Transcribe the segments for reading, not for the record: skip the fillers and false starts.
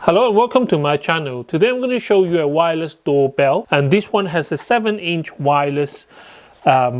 Hello and welcome to my channel. Today I'm going to show you a wireless doorbell, and this one has a 7-inch wireless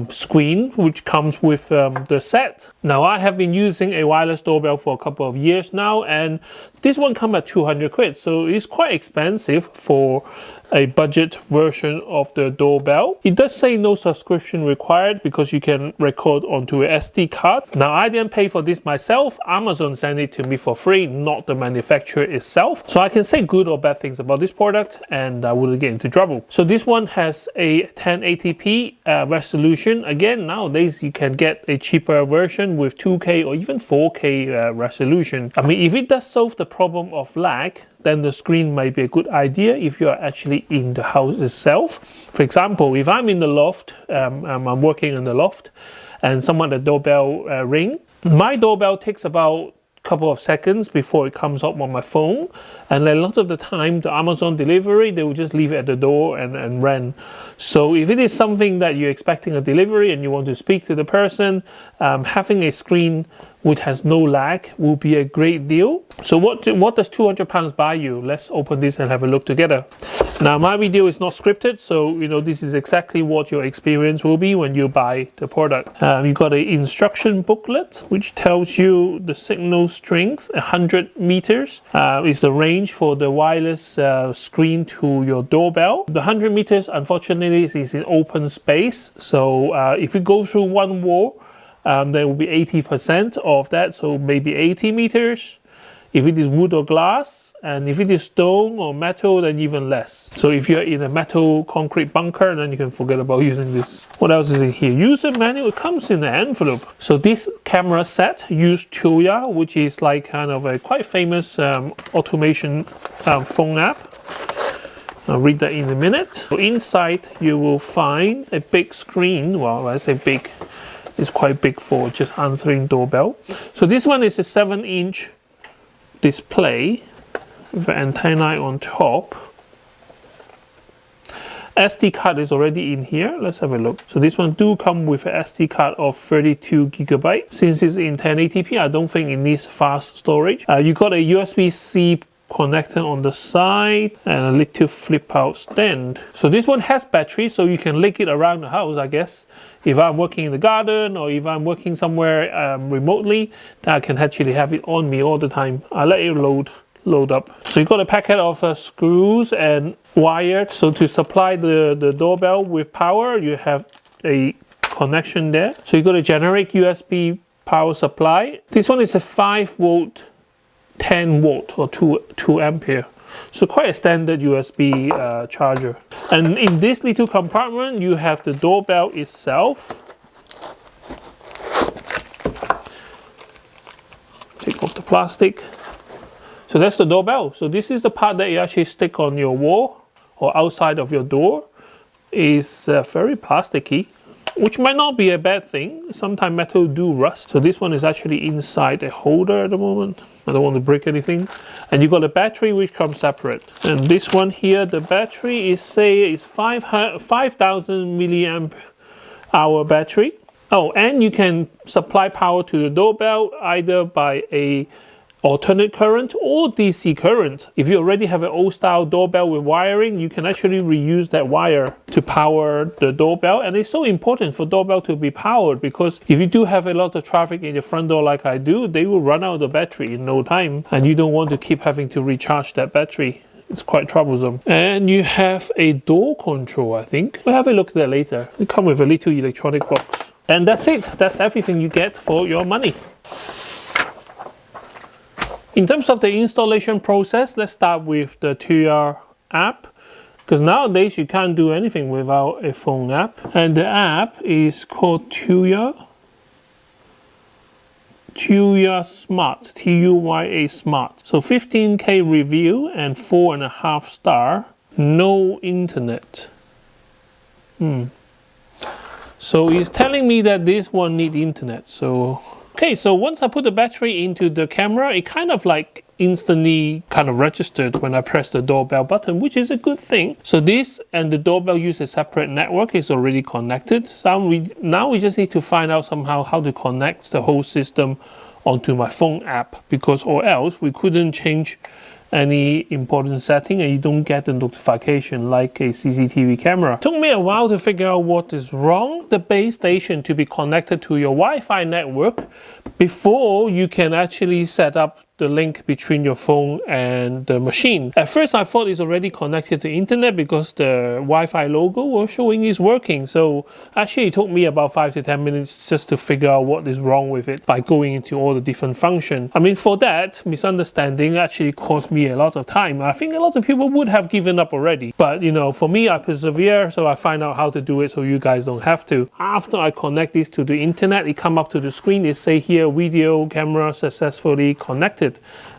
screen which comes with the set. Now I have been using a wireless doorbell for a couple of years now, and this one comes at 200 quid, so it's quite expensive for a budget version of the doorbell. It does say no subscription required because you can record onto a SD card. Now I didn't pay for this myself. Amazon sent it to me for free, not the manufacturer itself. So I can say good or bad things about this product and I wouldn't get into trouble. So this one has a 1080p resolution. Again, nowadays you can get a cheaper version with 2K or even 4K resolution. I mean, if it does solve the problem of lag, then the screen might be a good idea if you are actually in the house itself. For example, if I'm in the loft, I'm working in the loft, and someone at the doorbell ring, my doorbell takes about couple of seconds before it comes up on my phone, and a lot of the time the Amazon delivery, they will just leave it at the door and run. So if it is something that you're expecting a delivery and you want to speak to the person, having a screen which has no lag will be a great deal. So what does £200 buy you? Let's open this and have a look together. Now my video is not scripted, so this is exactly what your experience will be when you buy the product. You got an instruction booklet which tells you the signal strength. 100 meters is the range for the wireless screen to your doorbell. The 100 meters unfortunately is in open space, so if you go through one wall, there will be 80% of that, so maybe 80 meters if it is wood or glass, and if it is stone or metal, then even less. So if you're in a metal concrete bunker, then you can forget about using this. What else is in here? User manual. It comes in an envelope. So this camera set used Chik, which is like kind of a quite famous automation phone app. I'll read that in a minute. So inside you will find a big screen. Well, I say big, it's quite big for just answering doorbell. So this one is a 7-inch display with an antenna on top. SD card is already in here. Let's have a look. So this one do come with an SD card of 32 gigabytes. Since it's in 1080p, I don't think it needs fast storage. You got a USB-C connector on the side and a little flip out stand. So this one has battery, so you can link it around the house, I guess. If I'm working in the garden or if I'm working somewhere remotely, then I can actually have it on me all the time. I let it load up. So you got a packet of screws and wire. So to supply the doorbell with power, you have a connection there. So you got a generic USB power supply. This one is a 5 volt 10 volt or 2 ampere, so quite a standard USB charger. And in this little compartment you have the doorbell itself. Take off the plastic. So that's the doorbell. So this is the part that you actually stick on your wall or outside of your door. Is very plasticky, which might not be a bad thing. Sometimes metal do rust. So this one is actually inside a holder at the moment. I don't want to break anything. And you got a battery which comes separate. And this one here, the battery is 5,000 milliamp hour battery. Oh, and you can supply power to the doorbell either by a alternate current or DC current. If you already have an old style doorbell with wiring, you can actually reuse that wire to power the doorbell. And it's so important for doorbell to be powered, because if you do have a lot of traffic in your front door like I do, they will run out of battery in no time, and you don't want to keep having to recharge that battery. It's quite troublesome. And you have a door control, I think. We'll have a look at that later. It comes with a little electronic box. And that's it. That's everything you get for your money. In terms of the installation process, let's start with the Chik app, because nowadays you can't do anything without a phone app. And the app is called Chik Smart, Tuya Smart. So 15K review and 4.5 star, no internet. So it's telling me that this one needs internet. So okay, so once I put the battery into the camera, it kind of like instantly kind of registered when I press the doorbell button, which is a good thing. So this and the doorbell use a separate network. It's already connected. So now we just need to find out somehow how to connect the whole system onto my phone app, because or else we couldn't change any important setting and you don't get the notification like a CCTV camera. It took me a while to figure out what is wrong. The base station to be connected to your Wi-Fi network before you can actually set up the link between your phone and the machine. At first I thought it's already connected to the internet because the Wi-Fi logo was showing it's working. So actually it took me about 5 to 10 minutes just to figure out what is wrong with it by going into all the different functions. I mean, for that misunderstanding actually cost me a lot of time. I think a lot of people would have given up already. But you know, for me, I persevere, so I find out how to do it so you guys don't have to. After I connect this to the internet, it come up to the screen, it say here video camera successfully connected.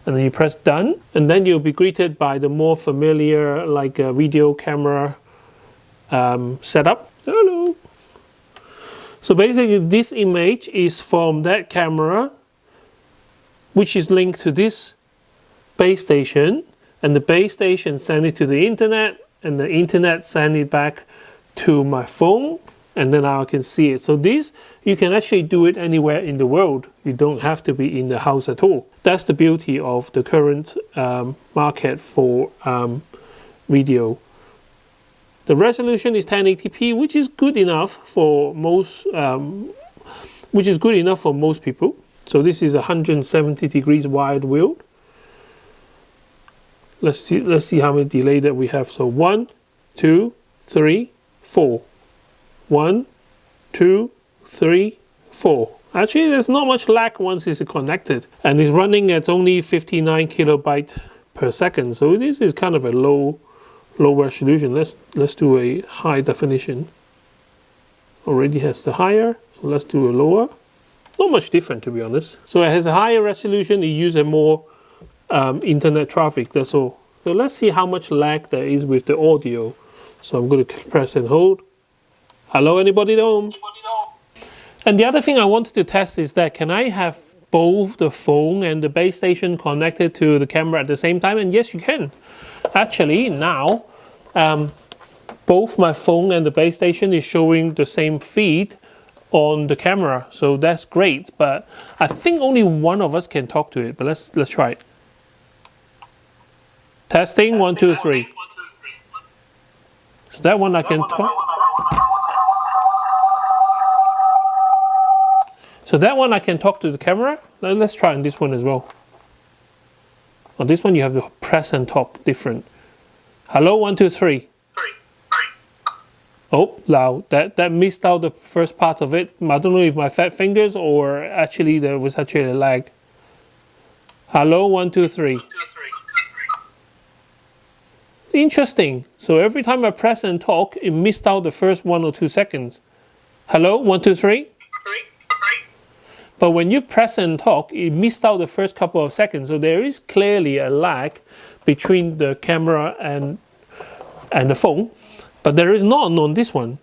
And then you press done, and then you'll be greeted by the more familiar like video camera setup. Hello. So basically this image is from that camera which is linked to this base station, and the base station send it to the internet, and the internet send it back to my phone, and then I can see it. So this, you can actually do it anywhere in the world. You don't have to be in the house at all. That's the beauty of the current market for video. The resolution is 1080p, which is good enough for most people. So this is 170 degrees wide wheel. Let's see how many delay that we have. So 1, 2, 3, 4. 1, 2, 3, 4. Actually, there's not much lag once it's connected, and it's running at only 59 kilobytes per second. So this is kind of a low resolution. Let's do a high definition. Already has the higher, so let's do a lower. Not much different, to be honest. So it has a higher resolution. It uses more internet traffic. That's all. So let's see how much lag there is with the audio. So I'm going to press and hold. Hello, anybody at home? And the other thing I wanted to test is that can I have both the phone and the base station connected to the camera at the same time? And yes, you can. Actually, now both my phone and the base station is showing the same feed on the camera, so that's great. But I think only one of us can talk to it. But let's try it. Testing 1, 2, 3. So that one I can talk. So that one I can talk to the camera. Let's try on this one as well. On this one you have to press and talk different. Hello, 1, 2, 3. Oh, loud. That missed out the first part of it. I don't know if my fat fingers or actually there was actually a lag. Hello, 1, 2, 3. Interesting. So every time I press and talk, it missed out the first 1 or 2 seconds. Hello, 1, 2, 3. But when you press and talk, it missed out the first couple of seconds. So there is clearly a lag between the camera and the phone. But there is none on this one.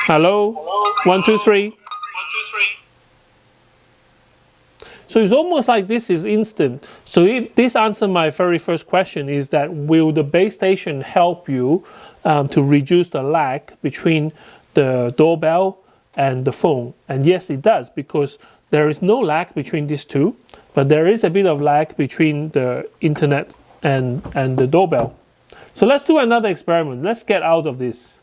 Hello? 1, 2, 3. So it's almost like this is instant. So this answers my very first question, is that will the base station help you to reduce the lag between the doorbell and the phone? And yes, it does, because there is no lag between these two, but there is a bit of lag between the internet and the doorbell. So let's do another experiment. Let's get out of this.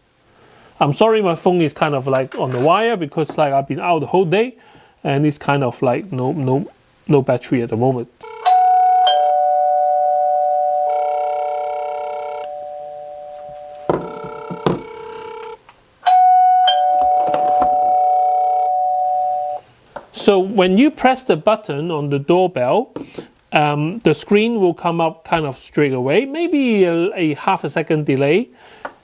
I'm sorry my phone is kind of like on the wire because like I've been out the whole day and it's kind of like no battery at the moment. So when you press the button on the doorbell, the screen will come up kind of straight away, maybe a half a second delay.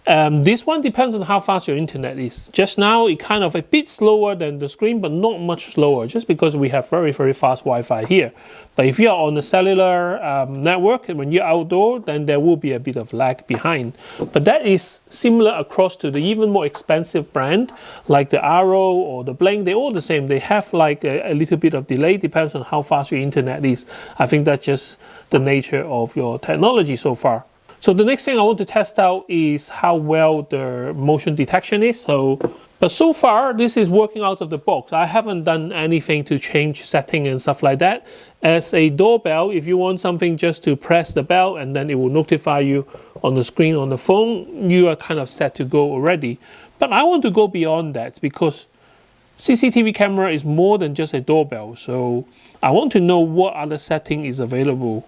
This one depends on how fast your internet is. Just now, it kind of a bit slower than the screen, but not much slower, just because we have very, very fast Wi-Fi here. But if you're on a cellular network, and when you're outdoor, then there will be a bit of lag behind. But that is similar across to the even more expensive brand, like the Arrow or the Blink. They're all the same. They have like a little bit of delay, depends on how fast your internet is. I think that's just the nature of your technology so far. So the next thing I want to test out is how well the motion detection is. So But so far, this is working out of the box. I haven't done anything to change setting and stuff like that. As a doorbell, if you want something just to press the bell and then it will notify you on the screen on the phone, you are kind of set to go already. But I want to go beyond that because CCTV camera is more than just a doorbell. So I want to know what other setting is available.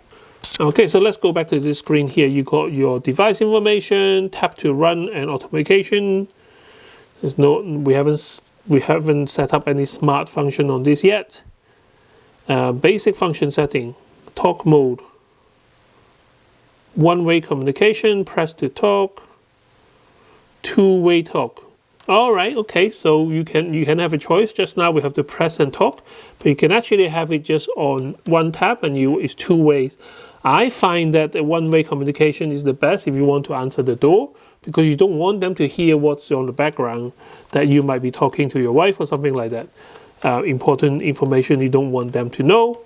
Okay, so let's go back to this screen here. You got your device information, tap to run and automation. There's no, we haven't set up any smart function on this yet. Basic function setting, talk mode, one-way communication, press to talk, two-way talk. All right, okay, so you can have a choice. Just now we have to press and talk, but you can actually have it just on one tap and it's two ways. I find that the one-way communication is the best if you want to answer the door, because you don't want them to hear what's on the background, that you might be talking to your wife or something like that. Important information you don't want them to know.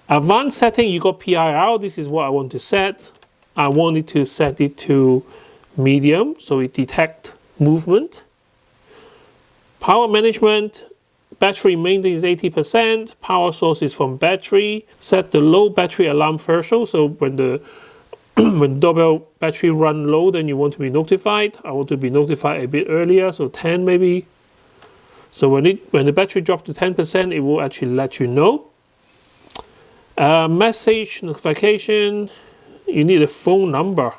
Advanced setting, you got PIR. This is what I want to set. I wanted to set it to medium, so it detects movement. Power management, battery maintenance is 80%. Power source is from battery. Set the low battery alarm threshold, so when the when doorbell battery run low, then you want to be notified. I want to be notified a bit earlier, so 10 maybe. So when the battery drops to 10%, it will actually let you know. Message notification, you need a phone number.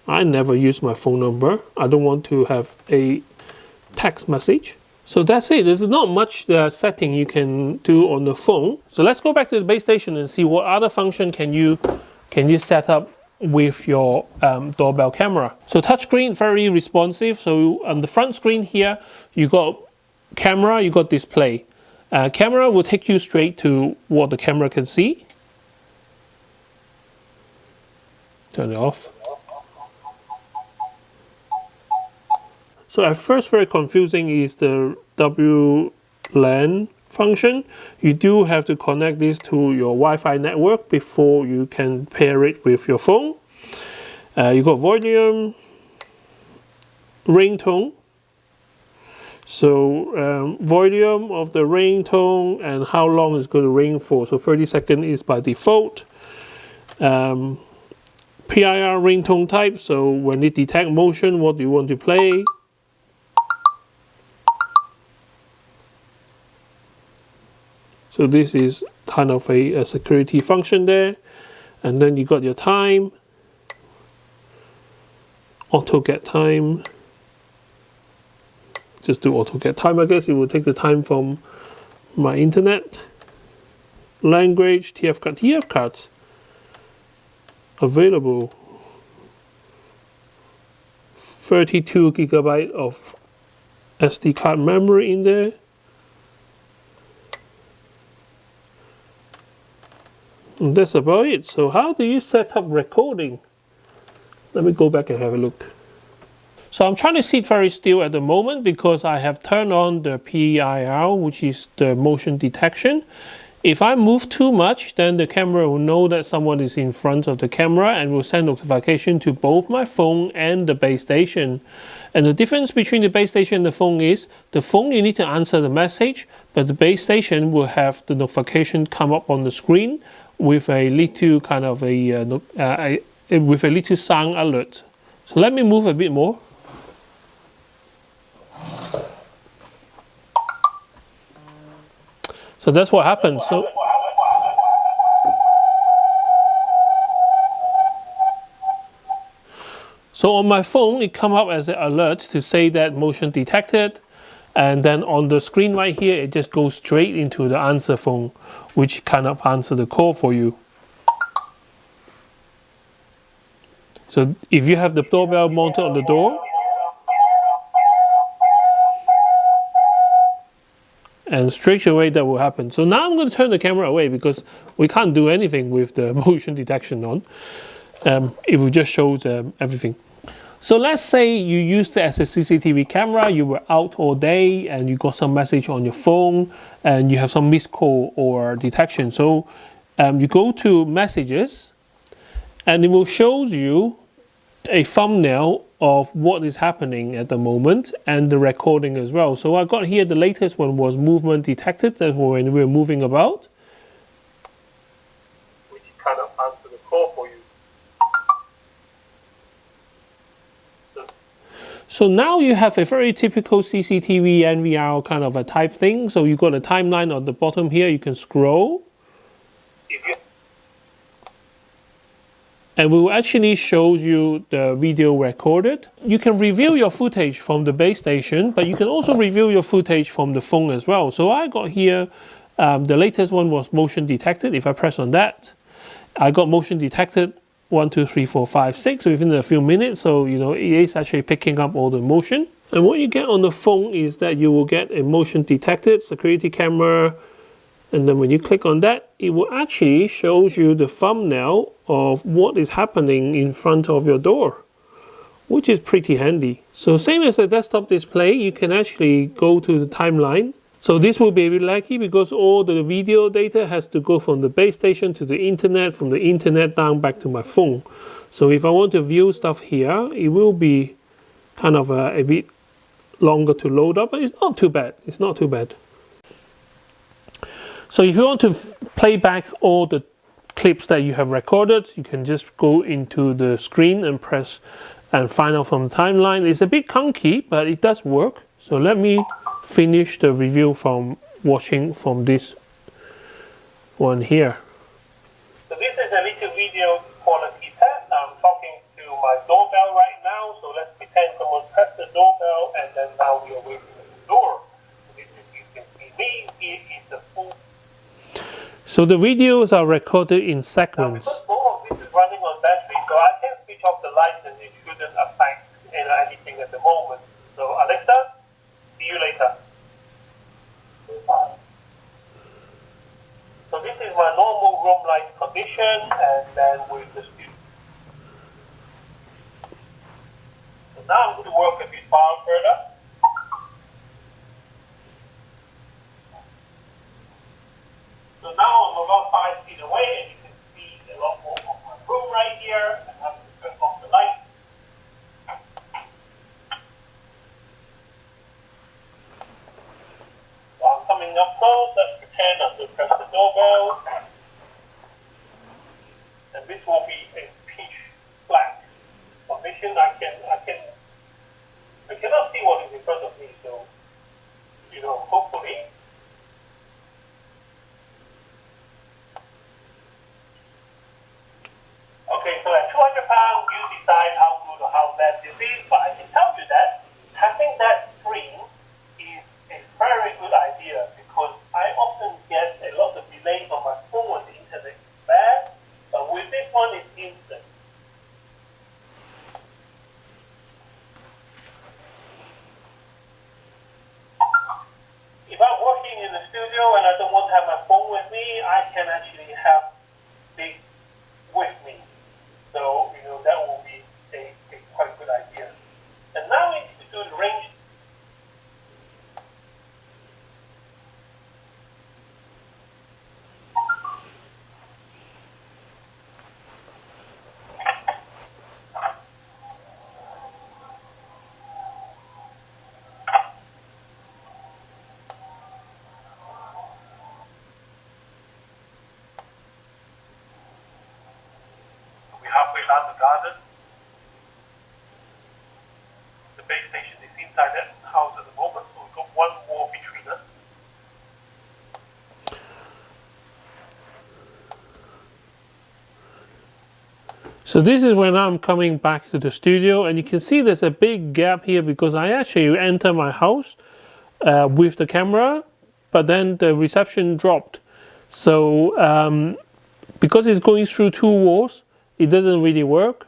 I never use my phone number. I don't want to have a text message. So that's it. There's not much setting you can do on the phone. So let's go back to the base station and see what other function can you set up with your doorbell camera. So touchscreen, very responsive. So on the front screen here, you got camera, you got display. Camera will take you straight to what the camera can see. Turn it off. So at first, very confusing is the WLAN function. You do have to connect this to your Wi-Fi network before you can pair it with your phone. You got volume, ringtone. So volume of the ringtone and how long it's going to ring for. So 30 seconds is by default. PIR ringtone type. So when it detects motion, what do you want to play? So this is kind of a security function there. And then you got your time. Auto get time. Just do auto get time, I guess. It will take the time from my internet. Language, TF card. TF cards available. 32 GB of SD card memory in there. And that's about it. So how do you set up recording? Let me go back and have a look. So I'm trying to sit very still at the moment because I have turned on the PIR, which is the motion detection. If I move too much, then the camera will know that someone is in front of the camera and will send notification to both my phone and the base station. And the difference between the base station and the phone is, the phone you need to answer the message, but the base station will have the notification come up on the screen with a little kind of with a little sound alert. So let me move a bit more. So that's what happened. So on my phone, it come up as an alert to say that motion detected. And then on the screen right here, it just goes straight into the answer phone, which kind of answer the call for you. So if you have the doorbell mounted on the door, and straight away that will happen. So now I'm going to turn the camera away because we can't do anything with the motion detection on. It will just show everything. So let's say you used it as a CCTV camera, you were out all day and you got some message on your phone and you have some missed call or detection. So you go to messages and it will show you a thumbnail of what is happening at the moment and the recording as well. So I got here, the latest one was movement detected. That's when we're moving about. Which kind of answer the call for you. So now you have a very typical CCTV NVR kind of a type thing. So you got a timeline on the bottom here. You can scroll. And it will actually shows you the video recorded. You can review your footage from the base station, but you can also review your footage from the phone as well. So I got here, the latest one was motion detected. If I press on that, I got motion detected 1, 2, 3, 4, 5, 6 within a few minutes. So, you know, it is actually picking up all the motion. And what you get on the phone is that you will get a motion detected security camera. And then when you click on that, it will actually shows you the thumbnail of what is happening in front of your door, which is pretty handy. So same as the desktop display, you can actually go to the timeline. So this will be a bit laggy because all the video data has to go from the base station to the internet, from the internet down back to my phone. So if I want to view stuff here, it will be kind of a bit longer to load up, but it's not too bad. It's not too bad. So if you want to play back all the clips that you have recorded, you can just go into the screen and press and find out from the timeline. It's a bit clunky, but it does work. So let me finish the review from watching from this one here. So this is a little video quality test. I'm talking to my doorbell right now. So let's pretend someone pressed the doorbell and then now we are waiting at the door. So this is, you can see me, here is the full. So the videos are recorded in segments. Now, because both of this is running on battery, so I can switch off the lights and it shouldn't affect anything at the moment. So Alexa, see you later. So this is my normal room light condition, and then with the studio. So now I'm going to work a bit further. So now I'm about 5 feet away, and you can see a lot more of my room right here. I have to turn off the light. So I'm coming up close. Let's pretend I'm going to press the doorbell. And this will be a pitch black condition. I cannot see what is in front of me. So, you know, hopefully. Okay, so at 200 pounds, you decide how good or how bad this is, but I can tell you that having that screen is a very good idea because I often get a lot of delays on my phone when the internet is bad, but with this one, it's instant. If I'm working in the studio and I don't want to have my phone with me, I can actually have this with me. So, you know, that will be a quite good idea. And now we need to do the range. Halfway around the garden. The base station is inside that house at the moment, so we've got one more between us. So this is when I'm coming back to the studio, and you can see there's a big gap here because I actually enter my house with the camera, but then the reception dropped. So because it's going through two walls, it doesn't really work.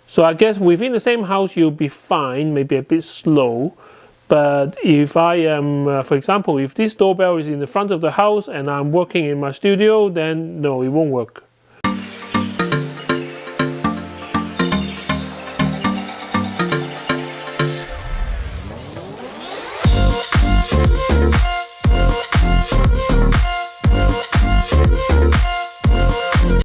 So I guess within the same house you'll be fine, maybe a bit slow. But if I am, for example, if this doorbell is in the front of the house and I'm working in my studio, then no, it won't work.